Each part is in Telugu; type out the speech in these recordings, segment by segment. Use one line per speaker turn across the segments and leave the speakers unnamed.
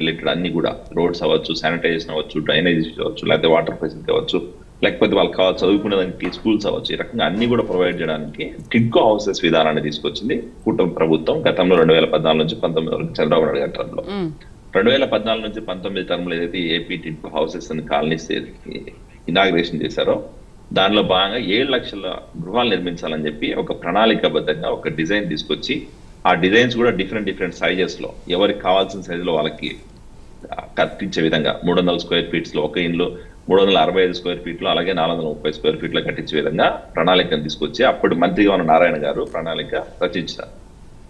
రిలేటెడ్ అన్ని కూడా రోడ్స్ అవ్వచ్చు, శానిటైజేషన్ అవ్వచ్చు, డ్రైనేజ్ అవ్వచ్చు, లేకపోతే వాటర్ ఫెసిలిటీ అవ్వచ్చు, లేకపోతే వాళ్ళకి కావాలి చదువుకునేదానికి స్కూల్స్ అవ్వచ్చు, ఈ రకంగా అన్ని కూడా ప్రొవైడ్ చేయడానికి టిడ్కో హౌసెస్ విధానాన్ని తీసుకొచ్చింది కూటమి ప్రభుత్వం గతంలో 2014 నుంచి 19 వరకు చంద్రబాబు నాయుడు గారి టర్మ్ లో. 2014 నుంచి 19 టర్మ్ లో ఏదైతే ఏపీ టిడ్కో హౌసెస్ అని కాలనీస్ ఇనాగ్రేషన్ చేశారో దానిలో భాగంగా 7 లక్షల గృహాలు నిర్మించాలని చెప్పి ఒక ప్రణాళికాబద్ధంగా ఒక డిజైన్ తీసుకొచ్చి ఆ డిజైన్స్ కూడా డిఫరెంట్ సైజెస్ లో ఎవరికి కావాల్సిన సైజులో వాళ్ళకి కట్టించే విధంగా 300 స్క్వేర్ ఫీట్స్ లో ఒక ఇండ్లు, 365 స్క్వేర్ ఫీట్ లో, అలాగే 430 స్క్వేర్ ఫీట్ లో కట్టించే విధంగా ప్రణాళికను తీసుకొచ్చి అప్పుడు మంత్రిగా ఉన్న నారాయణ గారు ప్రణాళిక రచించారు.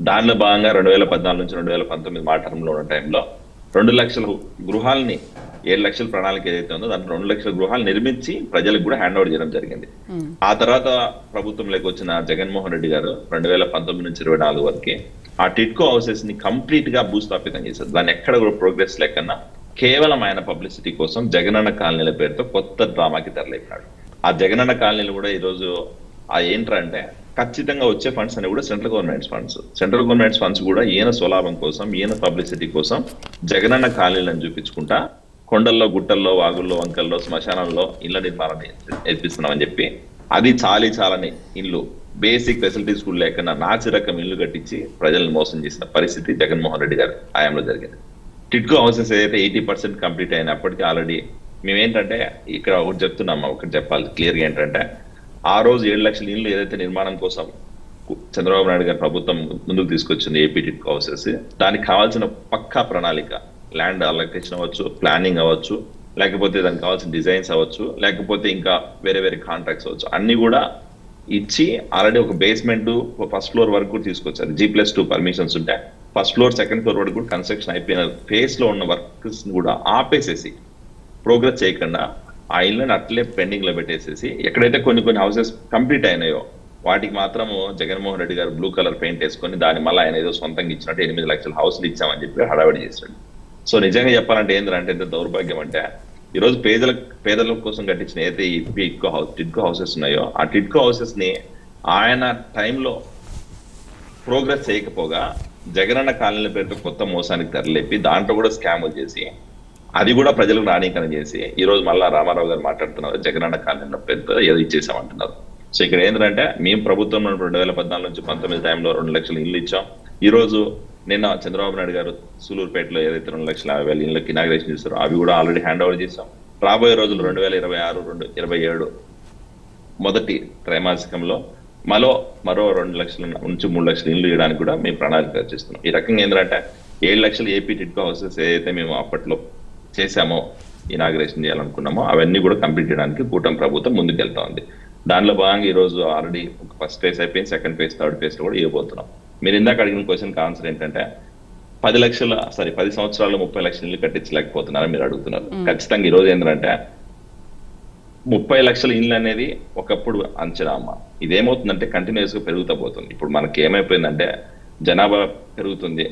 దానిలో భాగంగా 2014 నుంచి 2019 మా టర్మ్లో ఉన్న టైంలో 2 లక్షల గృహాలని 7 లక్షల ప్రణాళిక ఏదైతే ఉందో దాంట్లో 2 లక్షల గృహాలు నిర్మించి ప్రజలకు కూడా హ్యాండ్ ఓవర్ చేయడం జరిగింది. ఆ తర్వాత ప్రభుత్వంలోకి వచ్చిన జగన్మోహన్ రెడ్డి గారు 2019 నుంచి 24 వరకు ఆ టిడ్కో హౌసెస్ ని కంప్లీట్ గా భూస్థాపితం చేశారు. దాన్ని ఎక్కడ కూడా ప్రోగ్రెస్ లేకన్నా కేవలం ఆయన పబ్లిసిటీ కోసం జగనన్న కాలనీల పేరుతో కొత్త డ్రామాకి తెరలేపినాడు. ఆ జగనన్న కాలనీలు కూడా ఈరోజు ఏంటంటే ఖచ్చితంగా వచ్చే ఫండ్స్ అనేవి కూడా సెంట్రల్ గవర్నమెంట్ ఫండ్స్ కూడా ఈయన స్వలాభం కోసం, ఈయన పబ్లిసిటీ కోసం జగనన్న కాలనీలను చూపించుకుంటా కొండల్లో, గుట్టల్లో, వాగుల్లో, వంకల్లో, శ్మశానంలో ఇళ్ల నిర్మాణాన్ని నేర్పిస్తున్నామని చెప్పి అది చాలని ఇల్లు, బేసిక్ ఫెసిలిటీస్ కూడా లేకుండా నాచి రకం ఇల్లు కట్టించి ప్రజలను మోసం చేసిన పరిస్థితి జగన్మోహన్ రెడ్డి గారి హయాంలో జరిగింది. టిడ్కో హౌసెస్ ఏదైతే 80% కంప్లీట్ అయినప్పటికీ ఆల్రెడీ మేమేంటంటే ఇక్కడ ఒకటి చెప్తున్నాము, ఒకటి చెప్పాలి క్లియర్గా ఏంటంటే ఆ రోజు 7 లక్షల ఇళ్ళు ఏదైతే నిర్మాణం కోసం చంద్రబాబు నాయుడు గారి ప్రభుత్వం ముందుకు తీసుకొచ్చింది ఏపీ టిడ్కో హౌసెస్, దానికి కావాల్సిన పక్కా ప్రణాళిక, ల్యాండ్ అలొకేషన్ అవ్వచ్చు, ప్లానింగ్ అవ్వచ్చు, లేకపోతే దానికి కావాల్సిన డిజైన్స్ అవ్వచ్చు, లేకపోతే ఇంకా వేరే కాంట్రాక్ట్స్ అవ్వచ్చు, అన్ని కూడా ఇచ్చి ఆల్రెడీ ఒక బేస్మెంట్ ఫస్ట్ ఫ్లోర్ వరకు కూడా తీసుకొచ్చారు. G+2 పర్మిషన్స్ ఉంటాయి. ఫస్ట్ ఫ్లోర్, సెకండ్ ఫ్లోర్ వరకు కూడా కన్స్ట్రక్షన్ అయిపోయిన ఫేస్ లో ఉన్న వర్క్స్ కూడా ఆపేసేసి ప్రోగ్రెస్ చేయకుండా ఆ ఇళ్ళని అట్లే పెండింగ్ లో పెట్టేసేసి ఎక్కడైతే కొన్ని హౌసెస్ కంప్లీట్ అయినాయో వాటికి మాత్రము జగన్మోహన్ రెడ్డి గారు బ్లూ కలర్ పెయింట్ వేసుకొని దాని మళ్ళీ ఆయన ఏదో సొంతంగా ఇచ్చినట్టు 8 లక్షల హౌస్లు ఇచ్చామని చెప్పి హడావిడి చేశాడు. సో నిజంగా చెప్పాలంటే ఏంటంటే ఎంత దౌర్భాగ్యం అంటే ఈరోజు పేదల కోసం కట్టించిన ఏదైతే ఈ టిడ్కో హౌసెస్ ఉన్నాయో ఆ టిడ్కో హౌసెస్ ని ఆయన టైంలో ప్రోగ్రెస్ చేయకపోగా జగనన్న కాలనీల పేరుతో కొత్త మోసానికి తెరలేపి దాంట్లో కూడా స్కాములు చేసి అది కూడా ప్రజలకు రాణీకరణ చేసి ఈ రోజు మళ్ళా రామారావు గారు మాట్లాడుతున్నారు జగనన్న కాలనీల పేరుతో ఏదో ఇచ్చేసామంటున్నారు. సో ఇక్కడ ఏంటంటే మేము ప్రభుత్వం 2014 నుంచి 19 టైంలో 2 లక్షల ఇల్లు ఇచ్చాం. ఈ రోజు నిన్న చంద్రబాబు నాయుడు గారు సూలూరుపేటలో ఏదైతే 2,50,000 ఇళ్ళకి ఇనాగ్రేషన్ చేస్తారో అవి కూడా ఆల్రెడీ హ్యాండ్ ఓవర్ చేసాం. రాబోయే రోజులు 2026-27 మొదటి త్రైమాసికంలో మరో 2 లక్షల నుంచి 3 లక్షల ఇల్లు ఇవ్వడానికి కూడా మేము ప్రణాళిక చేస్తున్నాం. ఈ రకంగా ఏంటంటే 7 లక్షల ఏపీ టిడ్కో హౌసెస్ ఏదైతే మేము అప్పట్లో చేశామో, ఇనాగ్రేషన్ చేయాలనుకున్నామో అవన్నీ కూడా కంప్లీట్ చేయడానికి కూటమి ప్రభుత్వం ముందుకెళ్తా ఉంది. దానిలో భాగంగా ఈ రోజు ఆల్రెడీ ఒక ఫస్ట్ ఫేజ్ అయిపోయింది, సెకండ్ ఫేజ్, థర్డ్ ఫేజ్ లో కూడా ఇవ్వబోతున్నాం. మీరు ఇందాక అడిగిన క్వశ్చన్ ఆన్సర్ ఏంటంటే 10 సంవత్సరాల్లో 30 లక్షల ఇల్లు కట్టించలేకపోతున్నారని మీరు అడుగుతున్నారు. ఖచ్చితంగా ఈ రోజు ఏంటంటే 30 లక్షల ఇల్లు అనేది ఒకప్పుడు అంచనా అమ్మ. ఇదేమవుతుందంటే కంటిన్యూస్ గా పెరుగుతూ పోతుంది. ఇప్పుడు మనకి ఏమైపోయిందంటే జనాభా పెరుగుతుంది,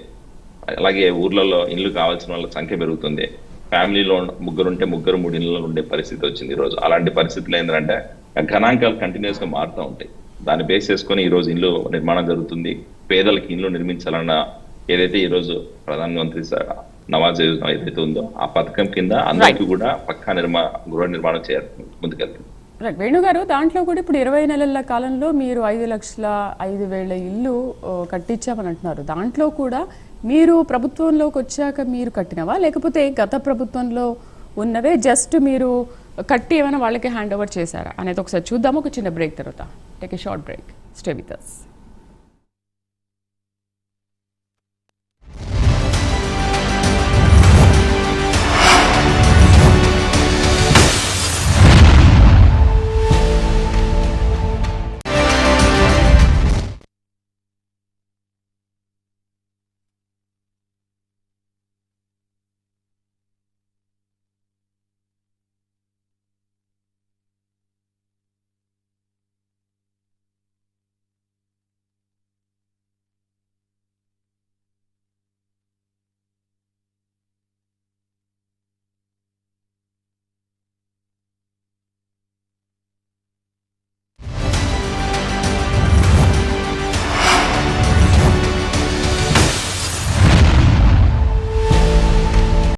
అలాగే ఊర్లలో ఇల్లు కావాల్సిన వాళ్ళ సంఖ్య పెరుగుతుంది. ఫ్యామిలీలో ముగ్గురుంటే 3 ఇళ్ళలో ఉండే పరిస్థితి వచ్చింది ఈ రోజు. అలాంటి పరిస్థితులు ఏంటంటే గణాంకాలు కంటిన్యూస్ గా మారుతూ ఉంటాయి. దాన్ని బేస్ చేసుకొని ఈ రోజు ఇల్లు నిర్మాణం జరుగుతుంది. పేదలకు ఇల్లు నిర్మించాలన్న ఏదైతే ఈ రోజు ప్రధానమంత్రి నవాజ్ యోజన ఏదైతే ఉందో ఆ పథకం కింద అందరికీ కూడా పక్కా గృహ నిర్మాణం చేయాలి ముందుకెళ్తుంది.
వేణు గారు, దాంట్లో కూడా ఇప్పుడు 20 నెలల కాలంలో మీరు 5,05,000 ఇల్లు కట్టించామని అంటున్నారు. దాంట్లో కూడా మీరు ప్రభుత్వంలోకి వచ్చాక మీరు కట్టినవా, లేకపోతే గత ప్రభుత్వంలో ఉన్నవే జస్ట్ మీరు కట్టి ఏమైనా వాళ్ళకి హ్యాండ్ ఓవర్ చేశారా అనేది ఒకసారి చూద్దాము. ఒక చిన్న బ్రేక్ తర్వాత. Take a short break. Stay with us.